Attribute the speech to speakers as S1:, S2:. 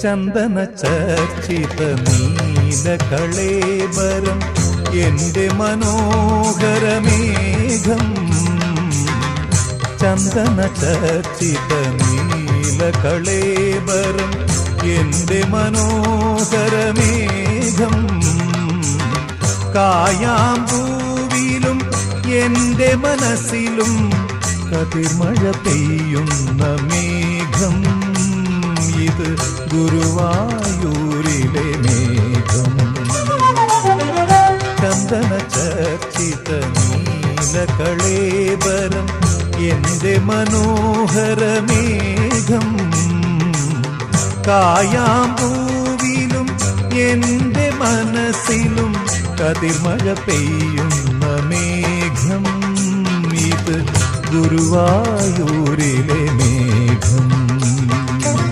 S1: ചന്ദന ചർച്ചിത നീലകളേബരം എന്റെ മനോഹരമേഘം. ചന്ദന ചർച്ചിത നീലകളേബരം എന്റെ മനോഹരമേഘം. കായാമ്പൂവിലും എന്റെ മനസ്സിലും കതിർമഴ പെയ്യുന്ന മേഘം. ഇത് ഗുരുവായൂരിലെ മേഘം. ചന്ദന ചർച്ചിത നീലകളേബരം എന്റെ മനോഹരമേഘം. കായാമ്പൂവിലും എന്റെ മനസ്സിലും കതിർമഴ പെയ്യുന്ന മേഘം. ഇത് ഗുരുവായൂരിലെ മേഘം.